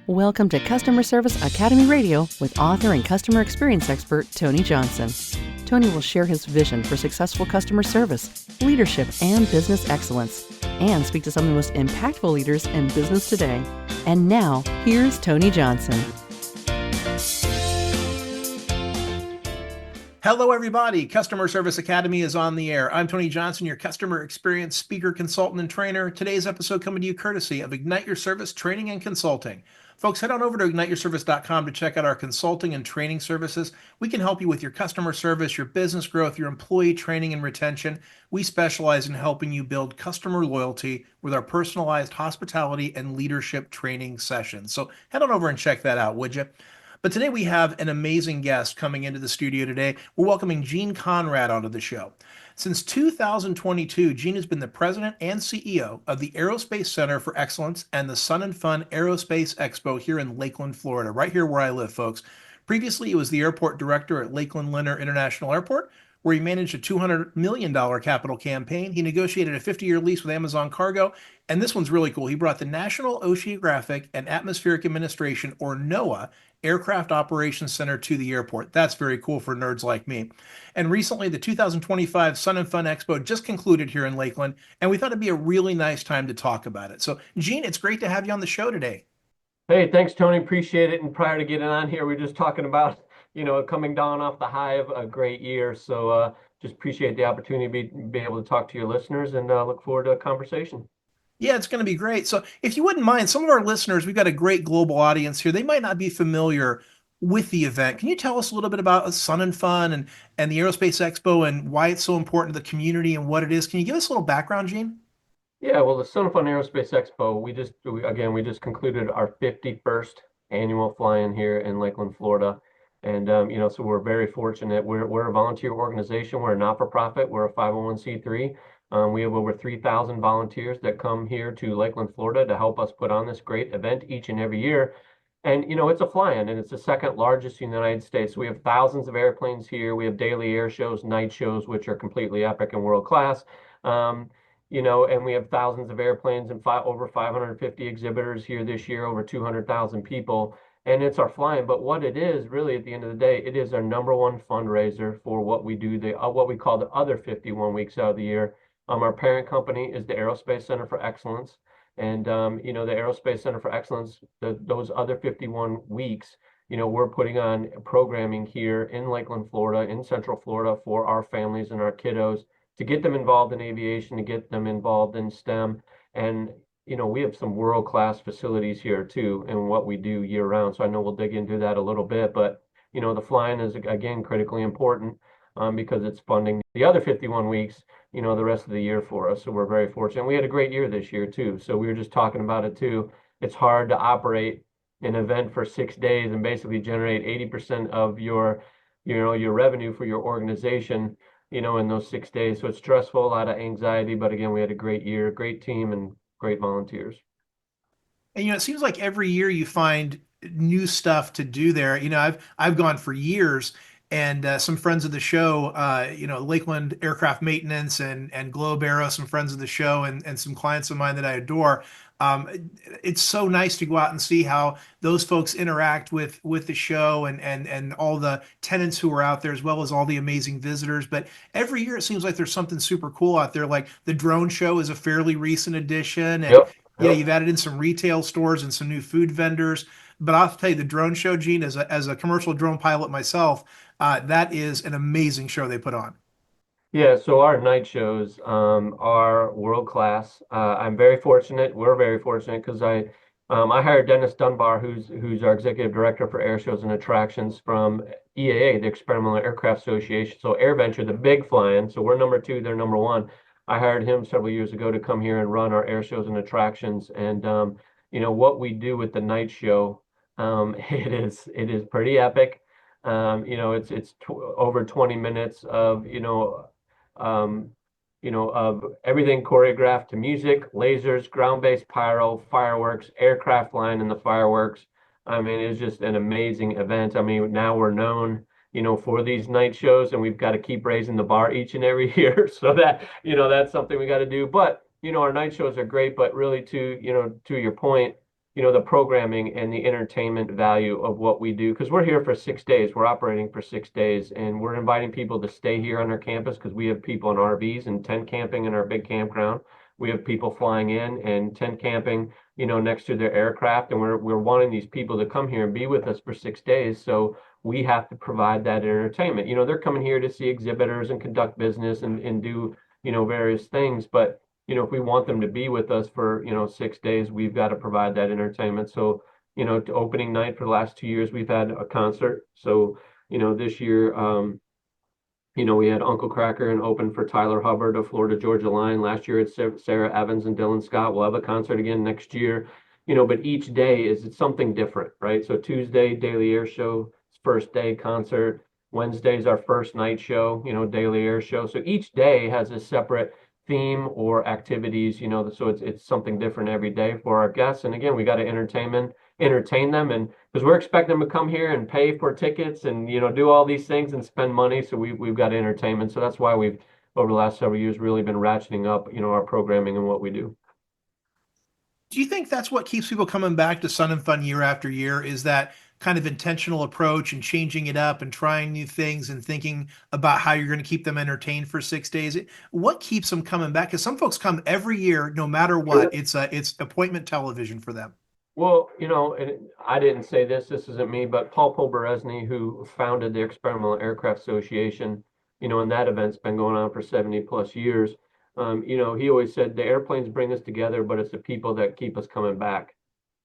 Welcome to Customer Service Academy Radio with author and customer experience expert Tony Johnson. Tony will share his vision for successful customer service, leadership, and business excellence, and speak to some of the most impactful leaders in business today. And now, here's Tony Johnson. Hello, everybody. Customer Service Academy is on the air. I'm Tony Johnson, your customer experience speaker, consultant, and trainer. Today's episode coming to you courtesy of Ignite Your Service Training and Consulting. Folks, head on over to igniteyourservice.com to check out our consulting and training services. We can help you with your customer service, your business growth, your employee training and retention. We specialize in helping you build customer loyalty with our personalized hospitality and leadership training sessions. So head on over and check that out, would you? But today we have an amazing guest coming into the studio today. We're welcoming Gene Conrad onto the show. Since 2022, Gene has been the president and CEO of the Aerospace Center for Excellence and the Fun Aerospace Expo here in Lakeland, Florida, right here where I live, folks. Previously, he was the airport director at Lakeland Leonard International Airport, where he managed a $200 million capital campaign. He negotiated a 50-year lease with Amazon Cargo, and this one's really cool. He brought the National Oceanographic and Atmospheric Administration, or NOAA, Aircraft Operations Center to the airport. That's very cool for nerds like me. And recently, the 2025 Sun and Fun Expo just concluded here in Lakeland, and we thought it'd be a really nice time to talk about it. So, Gene, it's great to have you on the show today. Hey, thanks, Tony. Appreciate it. And prior to getting on here, we are just talking about, coming down off the high of a great year. So just appreciate the opportunity to be able to talk to your listeners and look forward to a conversation. Yeah, it's going to be great. So if you wouldn't mind, some of our listeners, we've got a great global audience here. They might not be familiar with the event. Can you tell us a little bit about Sun and Fun and the Aerospace Expo and why it's so important to the community and what it is? Can you give us a little background, Gene? Yeah, well, the Sun and Fun Aerospace Expo, we just concluded our 51st annual fly-in here in Lakeland, Florida. And, so we're very fortunate. We're a volunteer organization. We're a not-for-profit. We're a 501c3. We have over 3,000 volunteers that come here to Lakeland, Florida to help us put on this great event each and every year. And, it's a fly-in, and it's the second largest in the United States. We have thousands of airplanes here. We have daily air shows, night shows, which are completely epic and world-class. And we have thousands of airplanes and over 550 exhibitors here this year, over 200,000 people. And it's our flying. But what it is, really, at the end of the day, it is our number one fundraiser for what we do, what we call the other 51 weeks out of the year. Our parent company is the Aerospace Center for Excellence. And, the Aerospace Center for Excellence, those other 51 weeks, we're putting on programming here in Lakeland, Florida, in Central Florida for our families and our kiddos to get them involved in aviation, to get them involved in STEM. And, we have some world-class facilities here, too, in what we do year-round. So I know we'll dig into that a little bit. But, the flying is, again, critically important because it's funding the other 51 weeks, the rest of the year for us. So we're very fortunate. We had a great year this year, too. So we were just talking about it, too. It's hard to operate an event for 6 days and basically generate 80% of your revenue for your organization, in those 6 days. So it's stressful, a lot of anxiety. But again, we had a great year, great team, and great volunteers. And, it seems like every year you find new stuff to do there. I've gone for years. And some friends of the show, Lakeland Aircraft Maintenance and Globe Aero, some friends of the show and some clients of mine that I adore. It's so nice to go out and see how those folks interact with the show and all the tenants who are out there, as well as all the amazing visitors. But every year it seems like there's something super cool out there. Like the drone show is a fairly recent addition. And yeah, you've added in some retail stores and some new food vendors. But I'll tell you, the drone show, Gene, as a commercial drone pilot myself, that is an amazing show they put on. Yeah, so our night shows are world class. I'm very fortunate. We're very fortunate because I hired Dennis Dunbar, who's our executive director for air shows and attractions from EAA, the Experimental Aircraft Association. So AirVenture, the big flying. So we're number two, they're number one. I hired him several years ago to come here and run our air shows and attractions. And what we do with the night show, it is pretty epic. It's over 20 minutes of of everything choreographed to music, lasers, ground-based pyro, fireworks, aircraft flying in the fireworks. I mean, it's just an amazing event. I mean, now we're known, for these night shows, and we've got to keep raising the bar each and every year. So that, that's something we got to do. But, our night shows are great, but really to your point, the programming and the entertainment value of what we do. Because we're here for 6 days, we're operating for 6 days, and we're inviting people to stay here on our campus because we have people in RVs and tent camping in our big campground. We have people flying in and tent camping, next to their aircraft, and we're wanting these people to come here and be with us for 6 days. So we have to provide that entertainment. They're coming here to see exhibitors and conduct business and do, various things. But, if we want them to be with us for, 6 days, we've got to provide that entertainment. So, to opening night for the last 2 years, we've had a concert. So, this year, we had Uncle Cracker and open for Tyler Hubbard of Florida Georgia Line. Last year, it's Sarah Evans and Dylan Scott. We'll have a concert again next year. But each day is something different, right? So Tuesday, Daily Air Show, first day concert. Wednesday's our first night show, Daily Air Show. So each day has a separate theme or activities, so it's something different every day for our guests. And again, we got to entertain them, and because we're expecting them to come here and pay for tickets and do all these things and spend money. So we've got entertainment. So that's why we've over the last several years really been ratcheting up our programming and what we do. Do you think that's what keeps people coming back to Sun and Fun year after year? Is that kind of intentional approach and changing it up and trying new things and thinking about how you're going to keep them entertained for 6 days? What keeps them coming back? Because some folks come every year, no matter what. It's appointment television for them. Well, and I didn't say this isn't me, but Paul Poberezny, who founded the Experimental Aircraft Association, and that event's been going on for 70 plus years. He always said the airplanes bring us together, but it's the people that keep us coming back,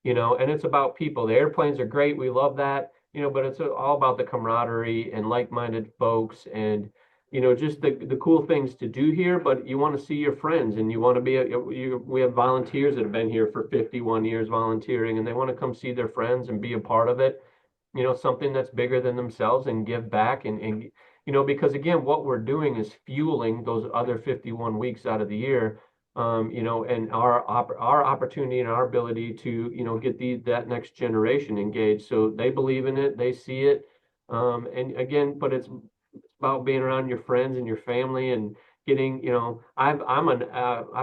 and it's about people. The airplanes are great. We love that, but it's all about the camaraderie and like-minded folks and, just the cool things to do here. But you want to see your friends and you want to we have volunteers that have been here for 51 years volunteering, and they want to come see their friends and be a part of it, something that's bigger than themselves and give back and because again, what we're doing is fueling those other 51 weeks out of the year, and our opportunity and our ability to, get that next generation engaged. So they believe in it, they see it. And again, but it's about being around your friends and your family and getting, I've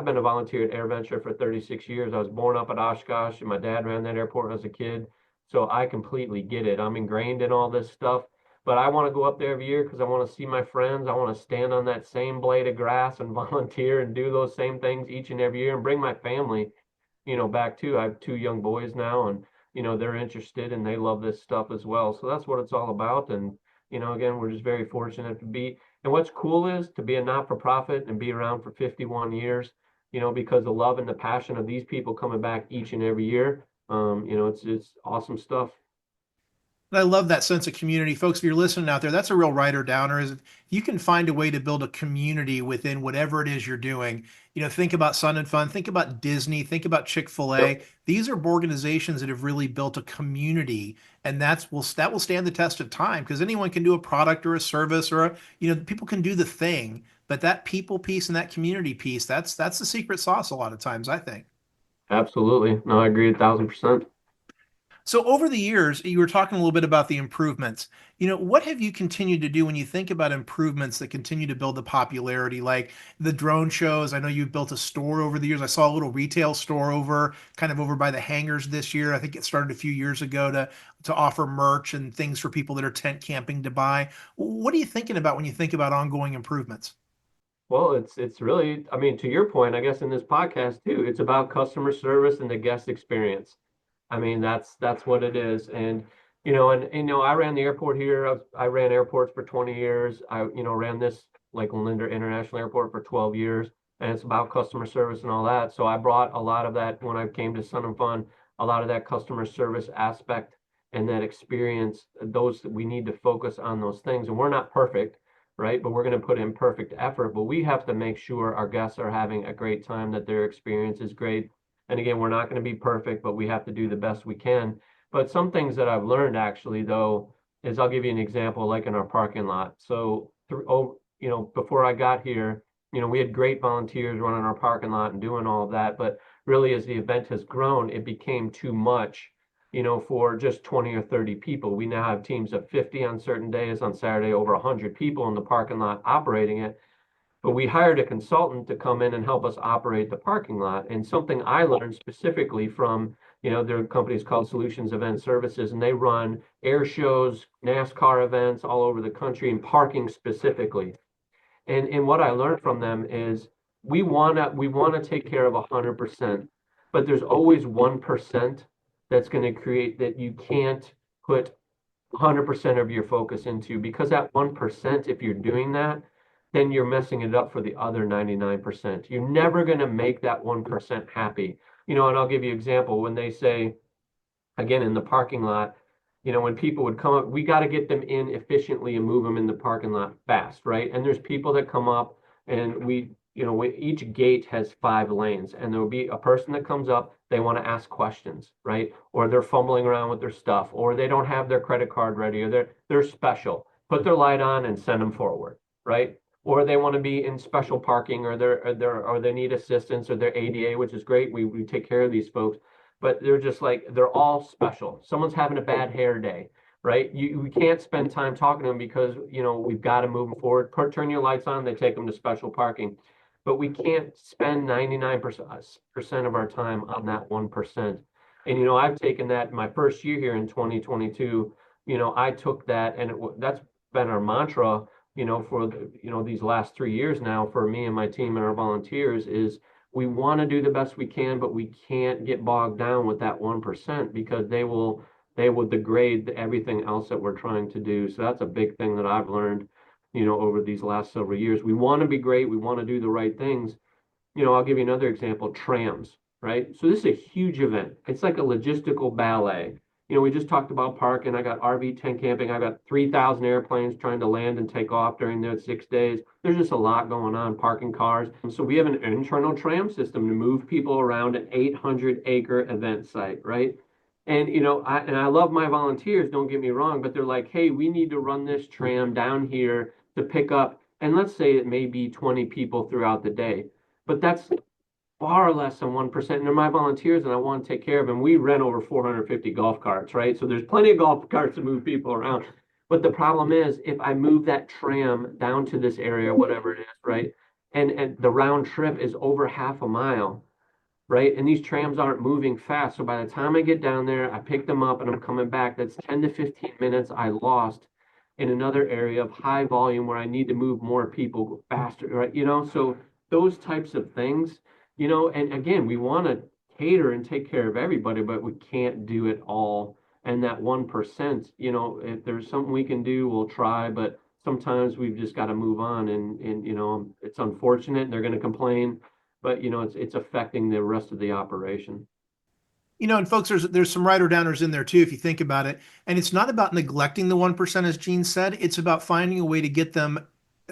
been a volunteer at AirVenture for 36 years. I was born up at Oshkosh and my dad ran that airport as a kid. So I completely get it. I'm ingrained in all this stuff. But I want to go up there every year because I want to see my friends. I want to stand on that same blade of grass and volunteer and do those same things each and every year and bring my family, back too. I have two young boys now and, they're interested and they love this stuff as well. So that's what it's all about. And, again, we're just very fortunate to be. And what's cool is to be a not-for-profit and be around for 51 years, because the love and the passion of these people coming back each and every year. It's awesome stuff. And I love that sense of community. Folks, if you're listening out there, that's a real writer downer. Is if you can find a way to build a community within whatever it is you're doing. Think about Sun and Fun, think about Disney, think about Chick-fil-A. Yep. These are organizations that have really built a community, and that will stand the test of time because anyone can do a product or a service or people can do the thing, but that people piece and that community piece, that's the secret sauce a lot of times, I think. Absolutely. No, I agree 1,000%. So over the years, you were talking a little bit about the improvements. What have you continued to do when you think about improvements that continue to build the popularity, like the drone shows? I know you've built a store over the years. I saw a little retail store over by the hangars this year. I think it started a few years ago to offer merch and things for people that are tent camping to buy. What are you thinking about when you think about ongoing improvements? Well, it's really, I mean, to your point, I guess in this podcast too, it's about customer service and the guest experience. I mean, that's what it is. And I ran the airport here. I ran airports for 20 years. I ran this Lakeland International Airport for 12 years, and it's about customer service and all that. So I brought a lot of that when I came to Sun and Fun, a lot of that customer service aspect and that experience. Those we need to focus on those things, and we're not perfect, right? But we're going to put in perfect effort. But we have to make sure our guests are having a great time, that their experience is great. And again, we're not going to be perfect, but we have to do the best we can. But some things that I've learned actually, though, is I'll give you an example, like in our parking lot. So, before I got here, we had great volunteers running our parking lot and doing all of that. But really, as the event has grown, it became too much, for just 20 or 30 people. We now have teams of 50 on certain days. On Saturday, over 100 people in the parking lot operating it. But we hired a consultant to come in and help us operate the parking lot. And something I learned specifically from, their company's called Solutions Event Services, and they run air shows, NASCAR events all over the country, and parking specifically. And what I learned from them is we wanna take care of 100%, but there's always 1% that's going to create that you can't put 100% of your focus into, because that 1%, if you're doing that, then you're messing it up for the other 99%. You're never going to make that 1% happy. And I'll give you an example. When they say, again, in the parking lot, when people would come up, we got to get them in efficiently and move them in the parking lot fast, right? And there's people that come up, and each gate has 5 lanes, and there will be a person that comes up, they want to ask questions, right? Or they're fumbling around with their stuff, or they don't have their credit card ready, or they're special. Put their light on and send them forward, right? Or they want to be in special parking, or they need assistance, or they're ADA, which is great. We take care of these folks, but they're just like, they're all special. Someone's having a bad hair day, right? We can't spend time talking to them because, we've got to move them forward. Turn your lights on, they take them to special parking. But we can't spend 99% of our time on that 1%. And, I've taken that my first year here in 2022, I took that, and that's been our mantra, for these last 3 years now for me and my team and our volunteers is, we want to do the best we can, but we can't get bogged down with that 1%, because they will degrade everything else that we're trying to do. So that's a big thing that I've learned, over these last several years. We want to be great. We want to do the right things. I'll give you another example, trams, right? So this is a huge event. It's like a logistical ballet. We just talked about parking. I got RV tent camping. I got 3,000 airplanes trying to land and take off during those 6 days. There's just a lot going on, parking cars. So we have an internal tram system to move people around an 800-acre event site, right? And I love my volunteers, don't get me wrong, but they're like, hey, we need to run this tram down here to pick up, and let's say it may be 20 people throughout the day, but that's far less than 1%. And they're my volunteers, and I want to take care of them. We rent over 450 golf carts, right? So there's plenty of golf carts to move people around. But the problem is, if I move that tram down to this area, whatever it is, right, and the round trip is over half a mile, right? And these trams aren't moving fast. So by the time I get down there, I pick them up and I'm coming back. That's 10 to 15 minutes I lost in another area of high volume where I need to move more people faster, right? So those types of things, and again, we want to cater and take care of everybody, but we can't do it all. And that 1%, if there's something we can do, we'll try, but sometimes we've just got to move on, and it's unfortunate. They're going to complain, but it's affecting the rest of the operation. And folks, there's some rider downers in there too, if you think about it. And it's not about neglecting the 1%, as Gene said. It's about finding a way to get them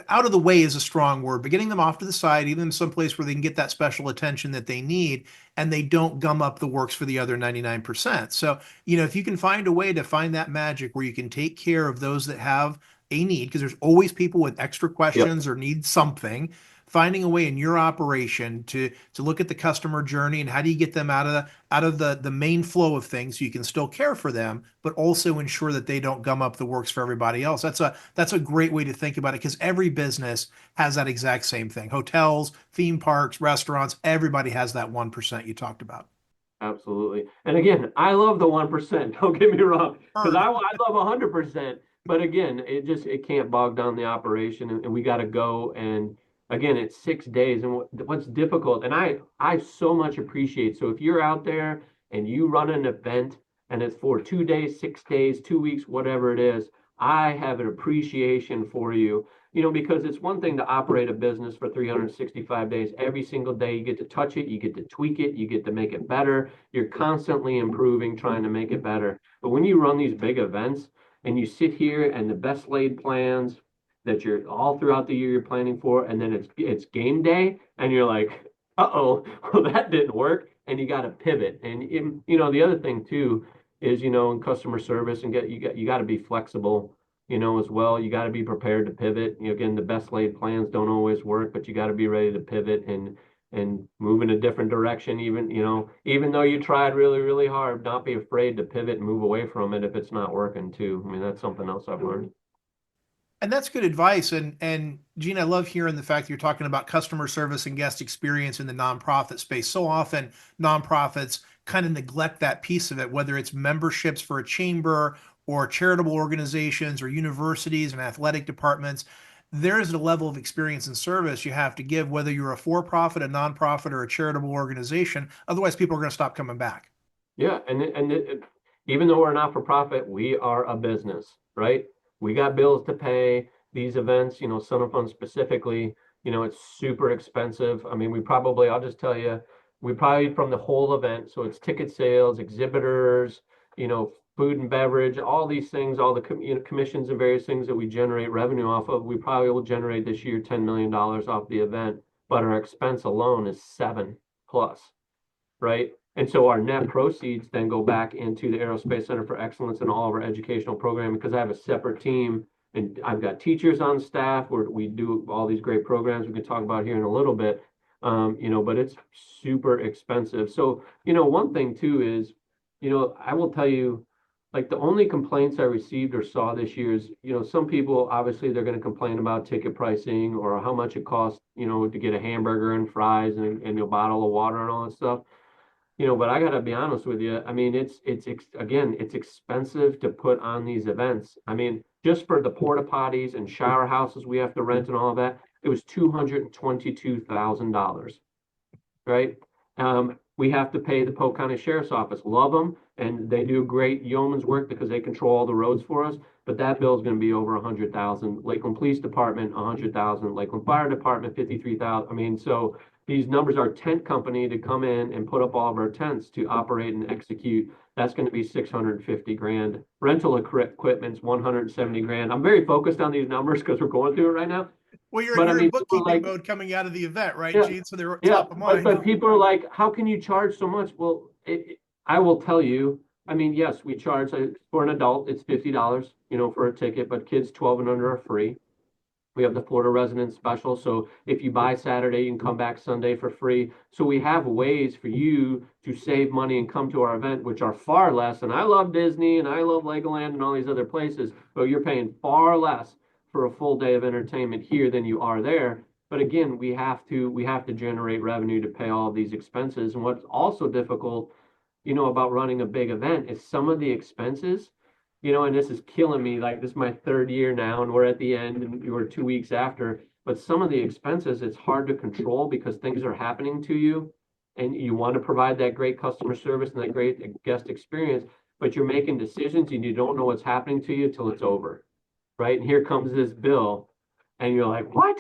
out of the way, is a strong word, but getting them off to the side, even someplace where they can get that special attention that they need, and they don't gum up the works for the other 99%. So, if you can find a way to find that magic where you can take care of those that have a need, because there's always people with extra questions or need something, finding a way in your operation to look at the customer journey and how do you get them out of the main flow of things so you can still care for them, but also ensure that they don't gum up the works for everybody else. That's a great way to think about it, because every business has that exact same thing. Hotels, theme parks, restaurants, everybody has that 1% you talked about. Absolutely. And again, I love the 1%. Don't get me wrong, because I love 100%. But again, it can't bog down the operation, and we got to go. And again, it's 6 days, and what's difficult, and I so much appreciate. So if you're out there and you run an event and it's for 2 days, 6 days, 2 weeks, whatever it is, I have an appreciation for you. Because it's one thing to operate a business for 365 days. Every single day you get to touch it, you get to tweak it, you get to make it better. You're constantly improving, trying to make it better. But when you run these big events and you sit here and the best laid plans that you're all throughout the year you're planning for, and then it's game day, and you're like, uh-oh, well, that didn't work, and you got to pivot. And the other thing too is, in customer service, and you got to be flexible, as well. You got to be prepared to pivot. Again, the best laid plans don't always work, but you got to be ready to pivot and move in a different direction. Even though you tried really, really hard, not be afraid to pivot and move away from it if it's not working too. I mean, that's something else I've learned. And that's good advice. And Gene, I love hearing the fact that you're talking about customer service and guest experience in the nonprofit space. So often nonprofits kind of neglect that piece of it, whether it's memberships for a chamber or charitable organizations or universities and athletic departments. There is a level of experience and service you have to give, whether you're a for-profit, a nonprofit, or a charitable organization. Otherwise, people are going to stop coming back. Yeah, even though we're not for profit, we are a business, right? We got bills to pay. These events, Son of Fun specifically, it's super expensive. I mean, I'll just tell you, we probably from the whole event, so it's ticket sales, exhibitors, food and beverage, all these things, all the commissions and various things that we generate revenue off of. We probably will generate this year $10 million off the event, but our expense alone is 7 plus, right? And so our net proceeds then go back into the Aerospace Center for Excellence and all of our educational programming, because I have a separate team and I've got teachers on staff where we do all these great programs we can talk about here in a little bit. But it's super expensive. So, one thing too is, I will tell you, like the only complaints I received or saw this year is, some people obviously they're going to complain about ticket pricing or how much it costs, to get a hamburger and fries and a bottle of water and all that stuff. But I gotta be honest with you. I mean, it's expensive to put on these events. I mean, just for the porta potties and shower houses we have to rent and all of that, it was $222,000, right? We have to pay the Polk County Sheriff's Office. Love them, and they do great yeoman's work because they control all the roads for us. But that bill is going to be over 100,000. Lakeland Police Department, 100,000. Lakeland Fire Department, 53,000. I mean, so these numbers, our tent company to come in and put up all of our tents to operate and execute, that's going to be 650 grand. Rental equipment's 170 grand. I'm very focused on these numbers because we're going through it right now. Well, you're, But I you're in mean, people bookkeeping like, mode coming out of the event, right, yeah, Gene? So they're yeah, top of but mind. people are like, how can you charge so much? Well, I will tell you. I mean, yes, we charge for an adult, it's $50, for a ticket, but kids 12 and under are free. We have the Florida resident special. So if you buy Saturday, you can come back Sunday for free. So we have ways for you to save money and come to our event, which are far less. And I love Disney and I love Legoland and all these other places, but you're paying far less for a full day of entertainment here than you are there. But again, we have to generate revenue to pay all of these expenses. And what's also difficult, about running a big event is some of the expenses, and this is killing me. Like this is my third year now, and we're at the end, and we're 2 weeks after. But some of the expenses, it's hard to control because things are happening to you, and you want to provide that great customer service and that great guest experience, but you're making decisions and you don't know what's happening to you till it's over, right? And here comes this bill, and you're like, what?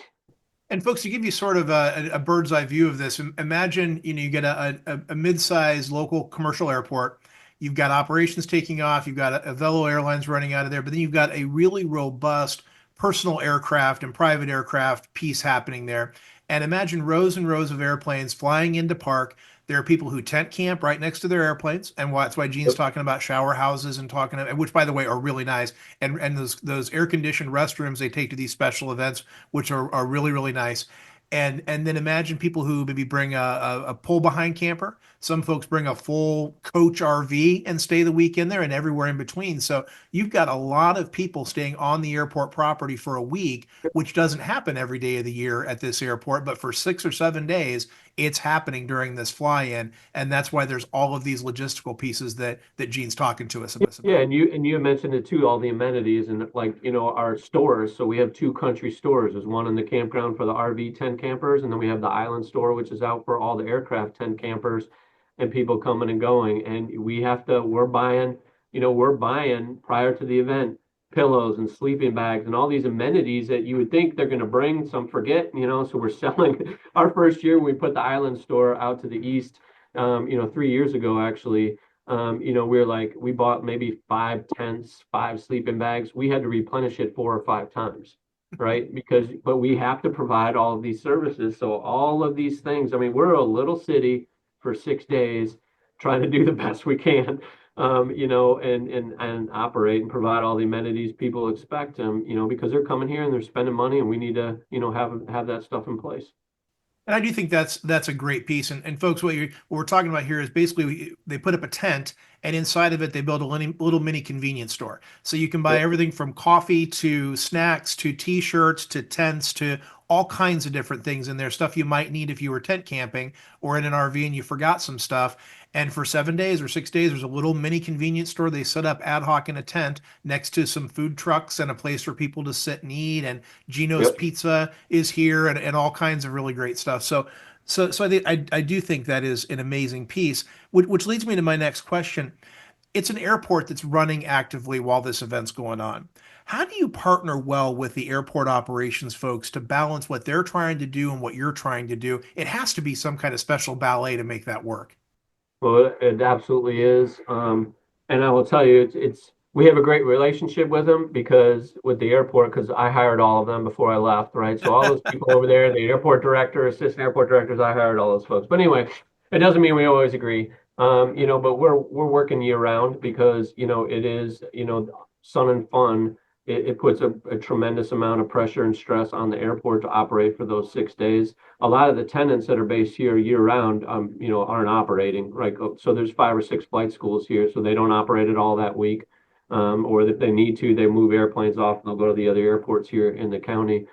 And folks, to give you sort of a bird's eye view of this, imagine you get a mid-sized local commercial airport. You've got operations taking off. You've got a Velo Airlines running out of there, but then you've got a really robust personal aircraft and private aircraft piece happening there. And imagine rows and rows of airplanes flying into park. There are people who tent camp right next to their airplanes, and that's why Gene's Yep. talking about shower houses and talking, which by the way are really nice, and those air conditioned restrooms they take to these special events, which are really really nice. And then imagine people who maybe bring a pull behind camper. Some folks bring a full coach RV and stay the weekend there and everywhere in between. So you've got a lot of people staying on the airport property for a week, which doesn't happen every day of the year at this airport, but for 6 or 7 days, it's happening during this fly-in. And that's why there's all of these logistical pieces that Gene's talking to us Yeah, about. and you mentioned it too, all the amenities and like, our stores. So we have two country stores. There's one in the campground for the RV tent campers, and then we have the island store, which is out for all the aircraft tent campers and people coming and going. And we're buying prior to the event pillows and sleeping bags and all these amenities that you would think they're going to bring, some forget, so we're selling our first year when we put the island store out to the east, 3 years ago, actually. We bought maybe 5 tents, 5 sleeping bags. We had to replenish it 4 or 5 times, right? But we have to provide all of these services. So all of these things, I mean, we're a little city for 6 days trying to do the best we can, and operate and provide all the amenities people expect them, because they're coming here and they're spending money and we need to, have that stuff in place. And I do think that's a great piece. And folks, what we're talking about here is basically they put up a tent, and inside of it they build a little mini convenience store. So you can buy Yep. everything from coffee to snacks to t-shirts to tents to all kinds of different things in there. Stuff you might need if you were tent camping or in an RV and you forgot some stuff. And for 7 days or 6 days, there's a little mini convenience store they set up ad hoc in a tent next to some food trucks and a place for people to sit and eat. And Gino's Yep. Pizza is here and all kinds of really great stuff. So I do think that is an amazing piece, which leads me to my next question. It's an airport that's running actively while this event's going on. How do you partner well with the airport operations folks to balance what they're trying to do and what you're trying to do? It has to be some kind of special ballet to make that work. Well, it absolutely is. And I will tell you, it's we have a great relationship with them because with the airport, because I hired all of them before I left, right? So all those people over there, the airport director, assistant airport directors, I hired all those folks. But anyway, it doesn't mean we always agree. But we're working year round because, it is, sun and fun. It puts a tremendous amount of pressure and stress on the airport to operate for those 6 days. A lot of the tenants that are based here year round, aren't operating, right? So there's 5 or 6 flight schools here, so they don't operate at all that week. Or if they need to, they move airplanes off and they'll go to the other airports here in the county.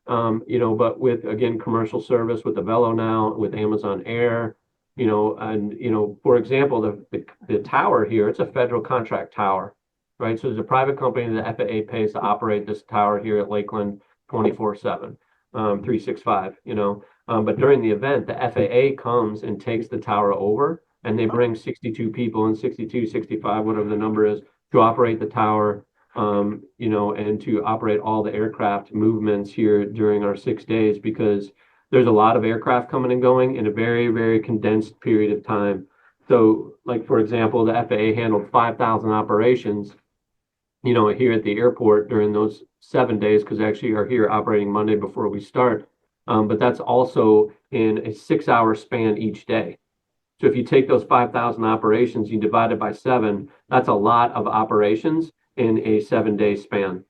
But with, again, commercial service with the Velo now, with Amazon Air, for example, the tower here, it's a federal contract tower, right? So there's a private company that the FAA pays to operate this tower here at Lakeland 24/7, 365, But during the event, the FAA comes and takes the tower over and they bring 62 people and 62, 65, whatever the number is, to operate the tower, and to operate all the aircraft movements here during our 6 days because there's a lot of aircraft coming and going in a very, very condensed period of time. So, like, for example, the FAA handled 5,000 operations, here at the airport during those 7 days, because actually are here operating Monday before we start. But that's also in a 6 hour span each day. So if you take those 5,000 operations, you divide it by 7, that's a lot of operations in a 7 day span,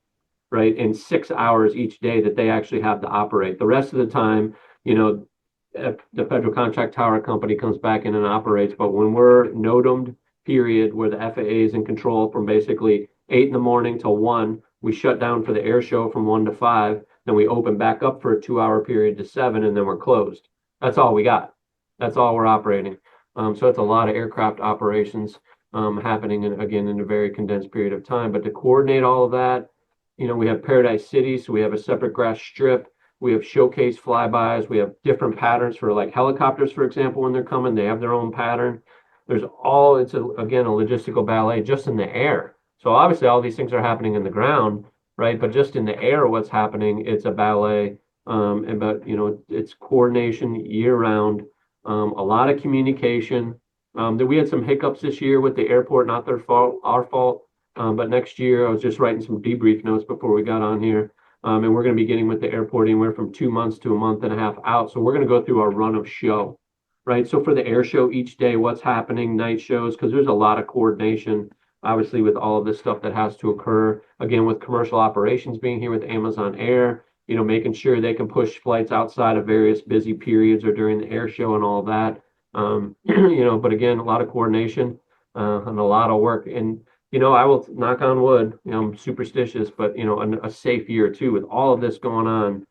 right? In 6 hours each day that they actually have to operate. The rest of the time, the federal contract tower company comes back in and operates. But when we're NOTAMed period where the FAA is in control from basically 8 in the morning till 1, we shut down for the air show from 1 to 5, then we open back up for a 2 hour period to 7, and then we're closed. That's all we got. That's all we're operating. So it's a lot of aircraft operations happening in a very condensed period of time. But to coordinate all of that, we have Paradise City, so we have a separate grass strip. We have showcase flybys. We have different patterns for like helicopters, for example, when they're coming, they have their own pattern. It's again a logistical ballet just in the air. So obviously all these things are happening in the ground, right? But just in the air, what's happening, it's a ballet. It's coordination year round. A lot of communication. That we had some hiccups this year with the airport, not their fault, our fault. But next year, I was just writing some debrief notes before we got on here. And we're going to be getting with the airport anywhere from 2 months to a month and a half out. So we're going to go through our run of show, right? So for the air show each day, what's happening, night shows, because there's a lot of coordination, obviously, with all of this stuff that has to occur. Again, with commercial operations being here with Amazon Air, making sure they can push flights outside of various busy periods or during the air show and all that. But again, a lot of coordination and a lot of work. And, I will knock on wood, I'm superstitious, but, a safe year too, with all of this going on,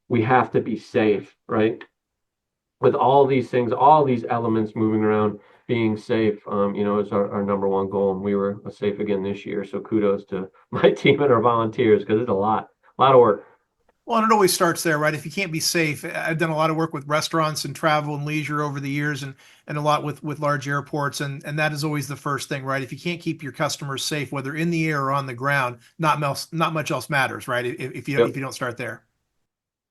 we have to be safe, right? With all these things, all these elements moving around, being safe, is our number one goal. And we were safe again this year. So kudos to my team and our volunteers, because it's a lot of work. Well, and it always starts there, right? If you can't be safe, I've done a lot of work with restaurants and travel and leisure over the years, and a lot with large airports, and that is always the first thing, right? If you can't keep your customers safe, whether in the air or on the ground, not much else matters, right? Yep. If you don't start there.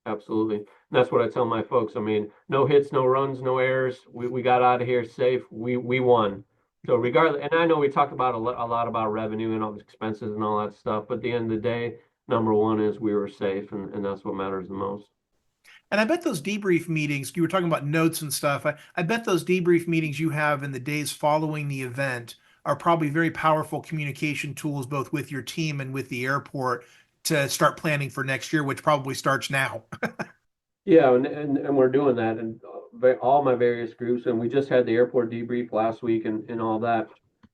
Absolutely. That's what I tell my folks. I mean, no hits, no runs, no errors. We got out of here safe. We won. So regardless, and I know we talked about a lot about revenue and all the expenses and all that stuff, but at the end of the day, number one is we were safe, and that's what matters the most. And I bet those debrief meetings, you were talking about notes and stuff. I bet those debrief meetings you have in the days following the event are probably very powerful communication tools, both with your team and with the airport to start planning for next year, which probably starts now. Yeah, and we're doing that in all my various groups, and we just had the airport debrief last week and all that.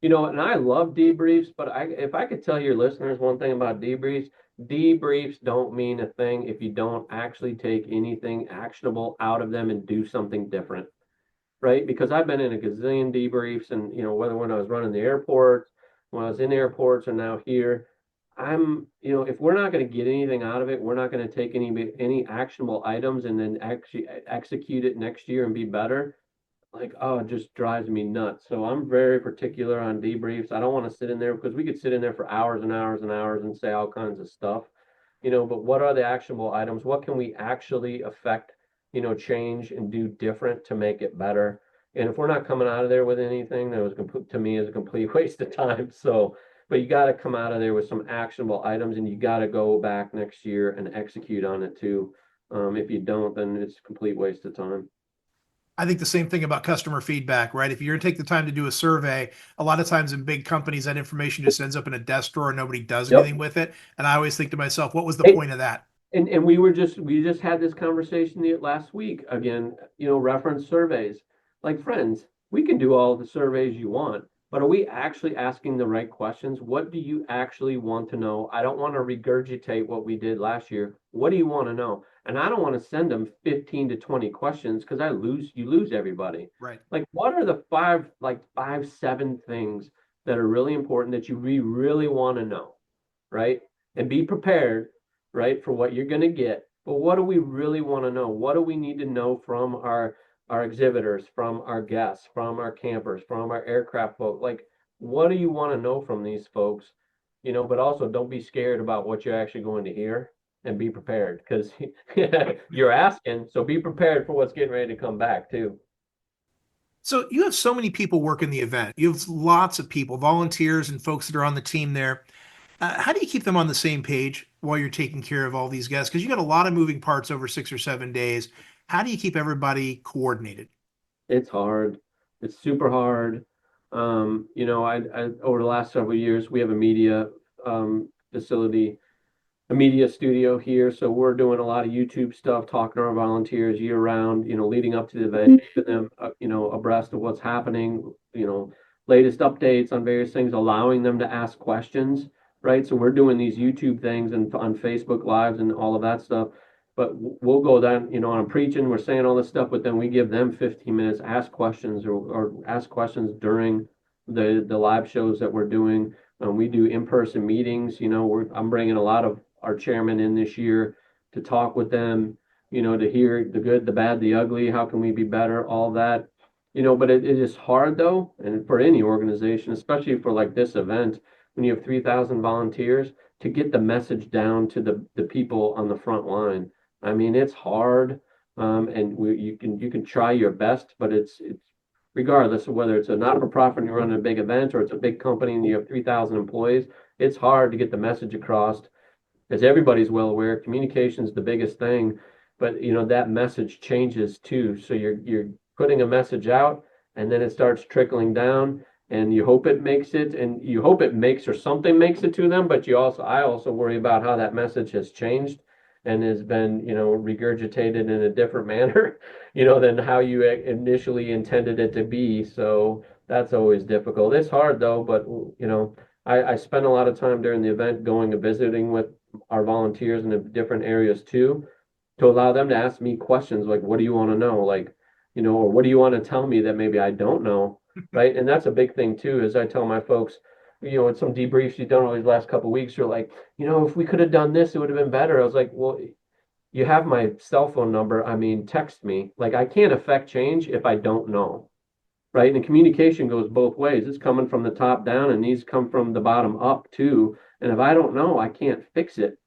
And I love debriefs, but if I could tell your listeners one thing about debriefs, debriefs don't mean a thing if you don't actually take anything actionable out of them and do something different. right? Because I've been in a gazillion debriefs and, whether when I was running the airports, when I was in airports or now here, if we're not going to get anything out of it, we're not going to take any actionable items and then actually execute it next year and be better. Like, oh, it just drives me nuts. So I'm very particular on debriefs. I don't want to sit in there because we could sit in there for hours and hours and hours and say all kinds of stuff, but what are the actionable items? What can we actually affect, change and do different to make it better? And if we're not coming out of there with anything, that was to me is a complete waste of time. So, but you got to come out of there with some actionable items, and you got to go back next year and execute on it too. If you don't, then it's a complete waste of time. I think the same thing about customer feedback, right? If you're going to take the time to do a survey, a lot of times in big companies, that information just ends up in a desk drawer and nobody does Yep. anything with it. And I always think to myself, what was the Hey, point of that? and we just had this conversation last week again, reference surveys. Like friends, we can do all the surveys you want, but are we actually asking the right questions? What do you actually want to know? I don't want to regurgitate what we did last year. What do you want to know? And I don't want to send them 15 to 20 questions because you lose everybody. Right. Like what are the five, 7 things that are really important that we really want to know, right? And be prepared, right, for what you're going to get. But what do we really want to know? What do we need to know from our exhibitors, from our guests, from our campers, from our aircraft folk? Like, what do you want to know from these folks? But also don't be scared about what you're actually going to hear and be prepared because you're asking. So be prepared for what's getting ready to come back too. So you have so many people working the event. You have lots of people, volunteers and folks that are on the team there. How do you keep them on the same page while you're taking care of all these guests? Because you got a lot of moving parts over 6 or 7 days. How do you keep everybody coordinated? It's hard. It's super hard. I over the last several years, we have a media facility, a media studio here. So we're doing a lot of YouTube stuff, talking to our volunteers year round, leading up to the event, keeping them, abreast of what's happening, latest updates on various things, allowing them to ask questions, right? So we're doing these YouTube things and on Facebook Lives and all of that stuff. But we'll go down, I'm preaching, we're saying all this stuff, but then we give them 15 minutes, ask questions or ask questions during the live shows that we're doing. We do in-person meetings. I'm bringing a lot of our chairman in this year to talk with them, to hear the good, the bad, the ugly, how can we be better, all that. But it is hard though, and for any organization, especially for like this event, when you have 3,000 volunteers, to get the message down to the people on the front line. I mean, it's hard, and you can try your best, but it's regardless of whether it's a not-for-profit and you're running a big event or it's a big company and you have 3,000 employees, it's hard to get the message across. As everybody's well aware, communication is the biggest thing, but that message changes too. So you're putting a message out, and then it starts trickling down, and you hope it makes it, and you hope it makes or something makes it to them. But I also worry about how that message has changed and has been, regurgitated in a different manner, than how you initially intended it to be. So that's always difficult. It's hard though, but I spend a lot of time during the event going and visiting with our volunteers in the different areas too, to allow them to ask me questions like, what do you want to know? Like, or what do you want to tell me that maybe I don't know? Right. And that's a big thing too, is I tell my folks, in some debriefs you've done over these last couple of weeks, you're like, if we could have done this, it would have been better. I was like, well, you have my cell phone number. I mean, text me. Like, I can't affect change if I don't know. Right. And communication goes both ways. It's coming from the top down and these come from the bottom up too. And if I don't know, I can't fix it,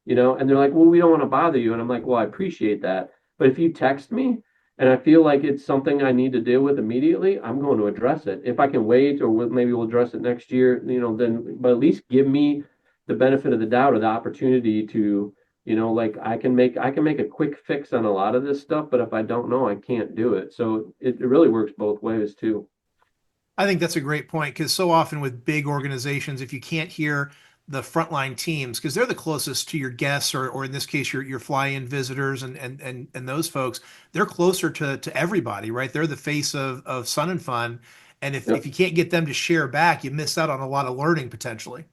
and they're like, well, we don't want to bother you. And I'm like, well, I appreciate that. But if you text me and I feel like it's something I need to deal with immediately, I'm going to address it. If I can wait, or maybe we'll address it next year, then, but at least give me the benefit of the doubt or the opportunity to, like I can make a quick fix on a lot of this stuff, but if I don't know, I can't do it. So it really works both ways too. I think that's a great point because so often with big organizations, if you can't hear the frontline teams, because they're the closest to your guests, or in this case, your fly-in visitors and those folks, they're closer to everybody, right? They're the face of Sun and Fun. And if Yep. you can't get them to share back, you miss out on a lot of learning potentially.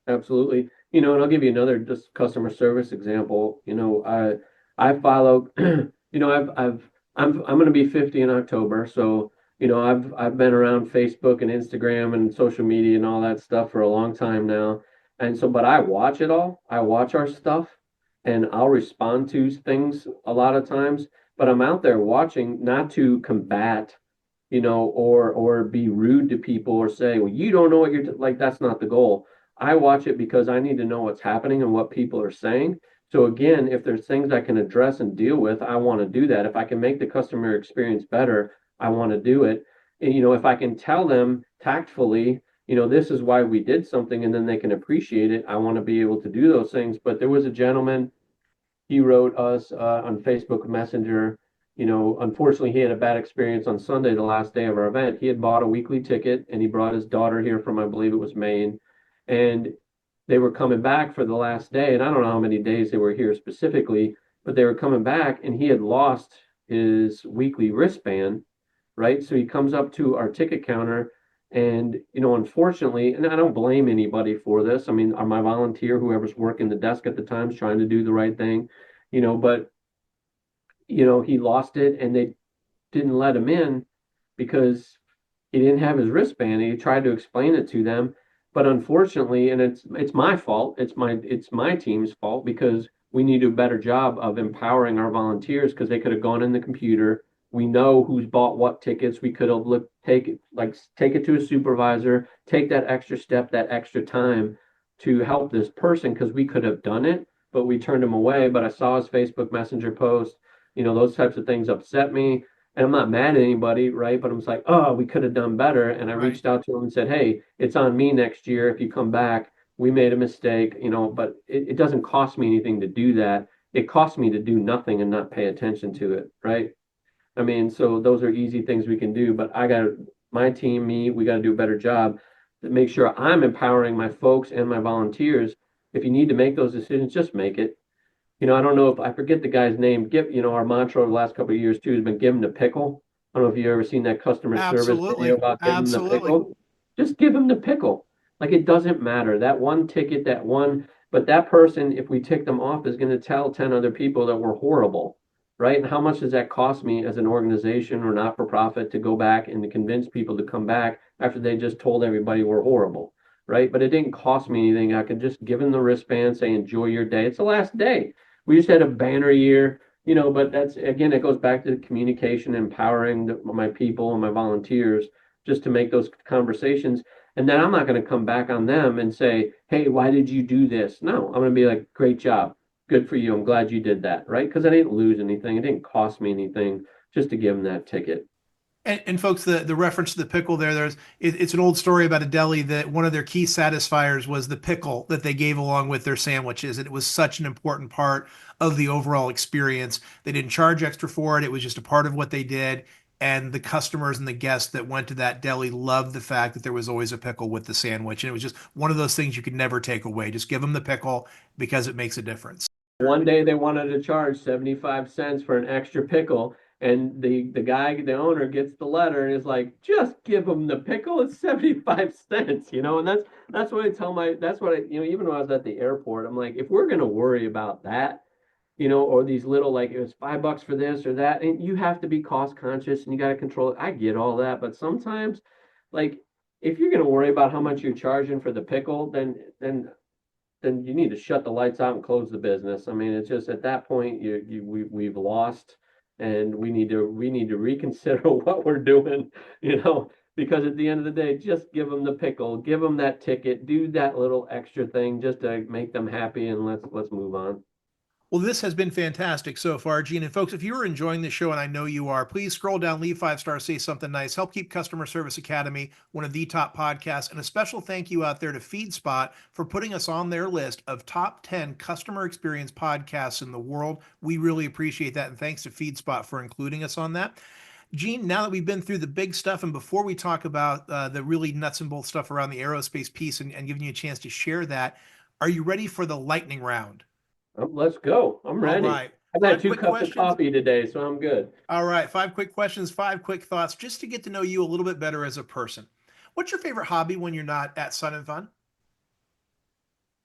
Absolutely. And I'll give you another just customer service example. I follow, I've I'm going to be 50 in October, so I've been around Facebook and Instagram and social media and all that stuff for a long time now. And so but I watch it all. I watch our stuff and I'll respond to things a lot of times, but I'm out there watching not to combat, or be rude to people or say, well, you don't know what like that's not the goal. I watch it because I need to know what's happening and what people are saying. So again, if there's things I can address and deal with, I want to do that. If I can make the customer experience better, I want to do it. And, if I can tell them tactfully, this is why we did something, and then they can appreciate it, I want to be able to do those things. But there was a gentleman, he wrote us on Facebook Messenger. Unfortunately, he had a bad experience on Sunday, the last day of our event. He had bought a weekly ticket and he brought his daughter here from, I believe it was Maine, and they were coming back for the last day. And I don't know how many days they were here specifically, but they were coming back and he had lost his weekly wristband, right? So he comes up to our ticket counter and, unfortunately, and I don't blame anybody for this. I mean, my volunteer, whoever's working the desk at the time, is trying to do the right thing, but he lost it and they didn't let him in because he didn't have his wristband. He tried to explain it to them, but unfortunately, and it's my fault. It's my team's fault because we need to do a better job of empowering our volunteers because they could have gone in the computer. We know who's bought what tickets. We could have take it to a supervisor, take that extra step, that extra time to help this person because we could have done it, but we turned him away. But I saw his Facebook Messenger post. Those types of things upset me. And I'm not mad at anybody, right? But I'm just like, oh, we could have done better. And I Right. reached out to him and said, hey, it's on me next year if you come back. We made a mistake, but it doesn't cost me anything to do that. It costs me to do nothing and not pay attention to it, right? I mean, so those are easy things we can do, but my team, we got to do a better job to make sure I'm empowering my folks and my volunteers. If you need to make those decisions, just make it. I don't know if I forget the guy's name. Our mantra over the last couple of years too has been give him the pickle. I don't know if you've ever seen that customer service video Absolutely. about give him the Absolutely. pickle. Just give him the pickle. Like it doesn't matter. That one ticket, but that person, if we tick them off, is going to tell 10 other people that we're horrible, right? And how much does that cost me as an organization or not for profit to go back and to convince people to come back after they just told everybody we're horrible, right? But it didn't cost me anything. I could just give them the wristband, say, enjoy your day. It's the last day. We just had a banner year, but that's again, it goes back to the communication, empowering my people and my volunteers just to make those conversations. And then I'm not going to come back on them and say, hey, why did you do this? No, I'm going to be like, great job. Good for you. I'm glad you did that. Right. Because I didn't lose anything. It didn't cost me anything just to give them that ticket. And folks, the reference to the pickle it's an old story about a deli that one of their key satisfiers was the pickle that they gave along with their sandwiches. And it was such an important part of the overall experience. They didn't charge extra for it. It was just a part of what they did. And the customers and the guests that went to that deli loved the fact that there was always a pickle with the sandwich. And it was just one of those things you could never take away. Just give them the pickle because it makes a difference. One day they wanted to charge 75 cents for an extra pickle, and the guy, the owner, gets the letter and is like, just give him the pickle. It's 75 cents, and that's what I tell that's what I, even when I was at the airport, I'm like, if we're gonna worry about that, or these little like it was $5 for this or that, and you have to be cost conscious and you got to control it. I get all that, but sometimes, like, if you're gonna worry about how much you're charging for the pickle, then you need to shut the lights out and close the business. I mean, it's just at that point we've lost, and we need to reconsider what we're doing, because at the end of the day, just give them the pickle, give them that ticket, do that little extra thing just to make them happy, and let's move on. Well, this has been fantastic so far, Gene. And folks, if you are enjoying this show, and I know you are, please scroll down, leave 5 stars, say something nice, help keep Customer Service Academy one of the top podcasts. And a special thank you out there to FeedSpot for putting us on their list of top 10 customer experience podcasts in the world. We really appreciate that. And thanks to FeedSpot for including us on that. Gene, now that we've been through the big stuff, and before we talk about the really nuts and bolts stuff around the aerospace piece and giving you a chance to share that, are you ready for the lightning round? Let's go. I'm All ready. right. I've had Five two quick cups of questions. coffee today, so I'm good. All right. 5 quick questions, 5 quick thoughts, just to get to know you a little bit better as a person. What's your favorite hobby when you're not at Sun and Fun?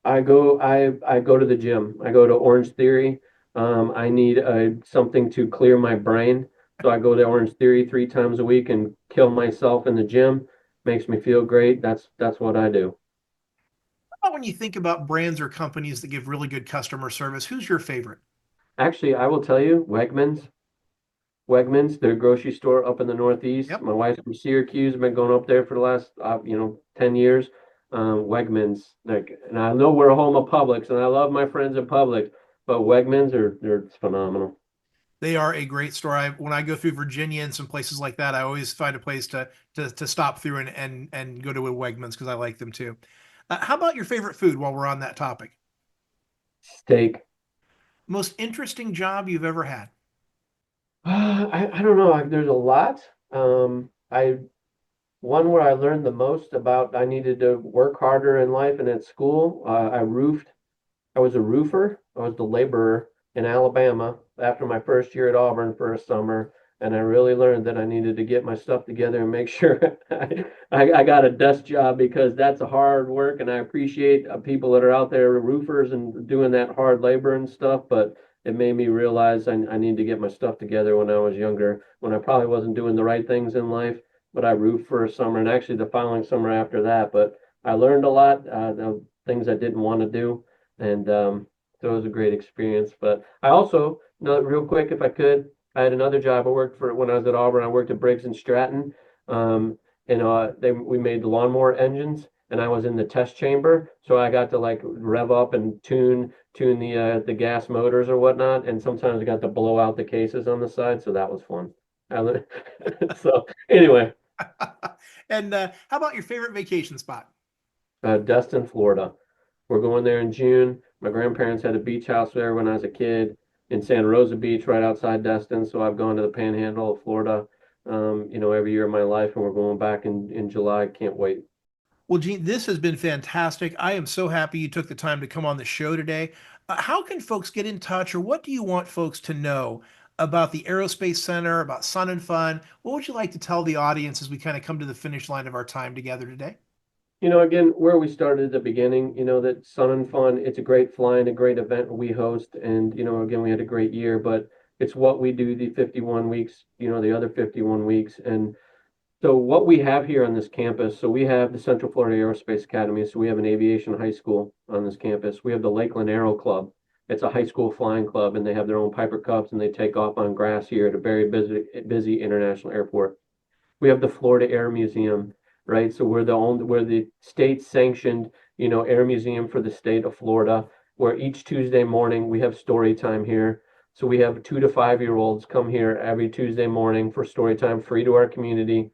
I go to the gym. I go to Orange Theory. I need something to clear my brain. So I go to Orange Theory 3 times a week and kill myself in the gym. Makes me feel great. That's what I do. How about when you think about brands or companies that give really good customer service, who's your favorite? Actually, I will tell you, Wegmans, their grocery store up in the Northeast. Yep. My wife's from Syracuse. I've been going up there for the last, 10 years. Wegmans, like, and I know we're a home of Publix, and I love my friends at Publix, but Wegmans they're phenomenal. They are a great store. When I go through Virginia and some places like that, I always find a place to stop through and go to a Wegmans because I like them too. How about your favorite food while we're on that topic? Steak. Most interesting job you've ever had? I don't know. There's a lot. I One where I learned the most about I needed to work harder in life and at school. I roofed. I was a roofer. I was the laborer in Alabama after my first year at Auburn for a summer, and I really learned that I needed to get my stuff together and make sure I got a desk job because that's a hard work, and I appreciate people that are out there, roofers, and doing that hard labor and stuff. But it made me realize I need to get my stuff together when I was younger, when I probably wasn't doing the right things in life. But I roofed for a summer, and actually the following summer after that. But I learned a lot, the things I didn't want to do and so it was a great experience. But I also, no, real quick, if I could, I had another job. I worked for when I was at Auburn. I worked at Briggs and Stratton, and we made the lawnmower engines, and I was in the test chamber, so I got to like rev up and tune the gas motors or whatnot, and sometimes I got to blow out the cases on the side, so that was fun. So anyway, And how about your favorite vacation spot? Destin, Florida. We're going there in June. My grandparents had a beach house there when I was a kid in Santa Rosa Beach, right outside Destin. So I've gone to the Panhandle of Florida, every year of my life, and we're going back in July. Can't wait. Well, Gene, this has been fantastic. I am so happy you took the time to come on the show today. How can folks get in touch, or what do you want folks to know about the Aerospace Center, about Sun and Fun? What would you like to tell the audience as we kind of come to the finish line of our time together today? Again, where we started at the beginning, that Sun and Fun, it's a great flying, a great event we host. And, again, we had a great year, but it's what we do the 51 weeks, the other 51 weeks. And so what we have here on this campus, so we have the Central Florida Aerospace Academy. So we have an aviation high school on this campus. We have the Lakeland Aero Club. It's a high school flying club, and they have their own Piper Cubs, and they take off on grass here at a very busy international airport. We have the Florida Air Museum, right? So we're the state sanctioned, air museum for the state of Florida, where each Tuesday morning we have story time here. So we have 2 to 5 year olds come here every Tuesday morning for story time, free to our community.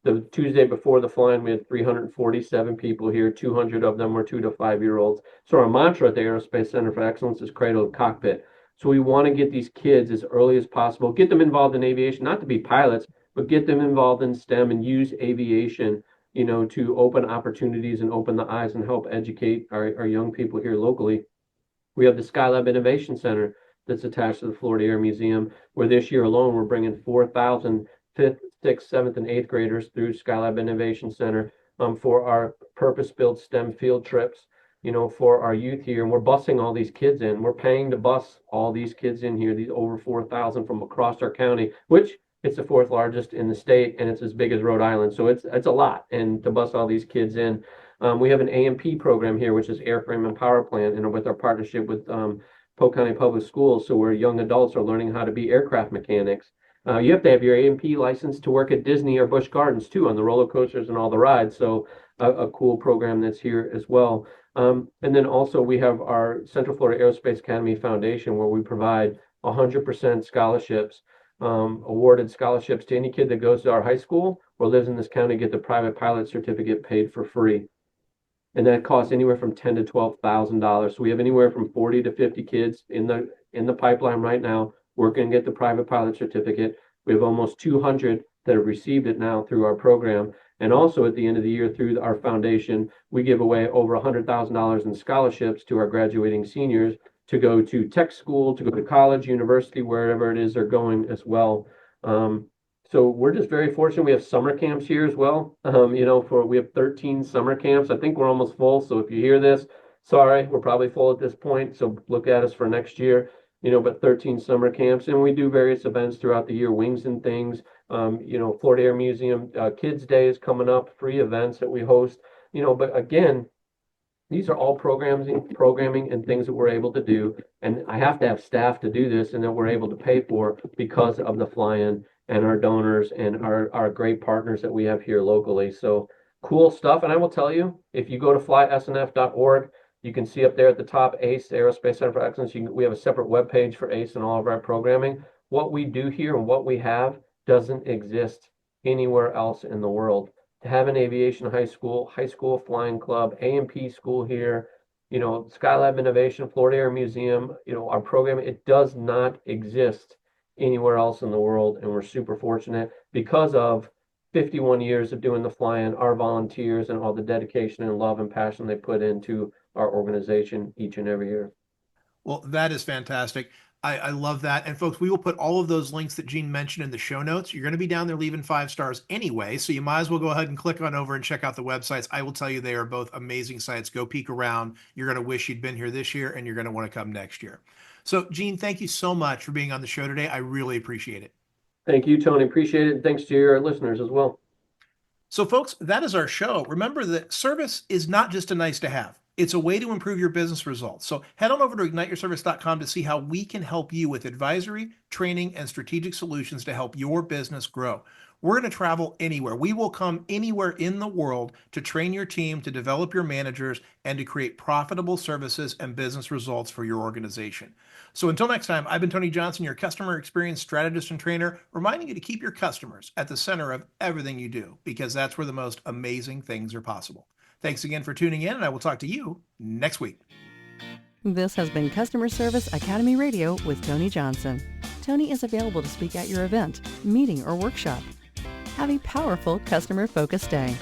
The Tuesday before the flying, we had 347 people here. 200 of them were 2 to 5 year olds. So our mantra at the Aerospace Center for Excellence is Cradle to Cockpit. So we want to get these kids as early as possible, get them involved in aviation, not to be pilots, but get them involved in STEM and use aviation, to open opportunities and open the eyes and help educate our young people here locally. We have the Skylab Innovation Center that's attached to the Florida Air Museum, where this year alone we're bringing 4,000 fifth, sixth, seventh, and eighth graders through Skylab Innovation Center for our purpose-built STEM field trips, for our youth here. And we're busing all these kids in. We're paying to bus all these kids in here, these over 4,000 from across our county, which it's the fourth largest in the state, and it's as big as Rhode Island. So it's a lot, and to bus all these kids in. We have an A&P program here, which is Airframe and Power Plant, and with our partnership with Polk County Public Schools, so where young adults are learning how to be aircraft mechanics. You have to have your A&P license to work at Disney or Busch Gardens too, on the roller coasters and all the rides. So a cool program that's here as well. And then also we have our Central Florida Aerospace Academy Foundation, where we provide 100% scholarships, awarded scholarships to any kid that goes to our high school or lives in this county, get the private pilot certificate paid for free. And that costs anywhere from $10,000 to $12,000. So we have anywhere from 40 to 50 kids in the pipeline right now working to get the private pilot certificate. We have almost 200 that have received it now through our program. And also at the end of the year through our foundation, we give away over $100,000 in scholarships to our graduating seniors to go to tech school, to go to college, university, wherever it is they're going as well. So we're just very fortunate. We have summer camps here as well. We have 13 summer camps. I think we're almost full. So if you hear this, sorry, we're probably full at this point. So look at us for next year. but 13 summer camps, and we do various events throughout the year, wings and things. Florida Air Museum, Kids Day is coming up, free events that we host. But again, these are all programming and things that we're able to do. And I have to have staff to do this and that we're able to pay for because of the fly-in and our donors and our great partners that we have here locally. So cool stuff. And I will tell you, if you go to flysnf.org, you can see up there at the top, ACE, Aerospace Center for Excellence. We have a separate webpage for ACE and all of our programming. What we do here and what we have doesn't exist anywhere else in the world. To have an aviation high school flying club, A&P school here, Skylab Innovation, Florida Air Museum, our program, it does not exist anywhere else in the world. And we're super fortunate because of 51 years of doing the fly-in, our volunteers and all the dedication and love and passion they put into our organization each and every year. Well, that is fantastic. I love that. And folks, we will put all of those links that Gene mentioned in the show notes. You're going to be down there leaving 5 stars anyway, so you might as well go ahead and click on over and check out the websites. I will tell you they are both amazing sites. Go peek around. You're going to wish you'd been here this year, and you're going to want to come next year. So, Gene, thank you so much for being on the show today. I really appreciate it. Thank you, Tony. Appreciate it. And thanks to your listeners as well. So, folks, that is our show. Remember that service is not just a nice to have. It's a way to improve your business results. So head on over to igniteyourservice.com to see how we can help you with advisory, training, and strategic solutions to help your business grow. We're going to travel anywhere. We will come anywhere in the world to train your team, to develop your managers, and to create profitable services and business results for your organization. So until next time, I've been Tony Johnson, your customer experience strategist and trainer, reminding you to keep your customers at the center of everything you do, because that's where the most amazing things are possible. Thanks again for tuning in, and I will talk to you next week. This has been Customer Service Academy Radio with Tony Johnson. Tony is available to speak at your event, meeting, or workshop. Have a powerful customer-focused day.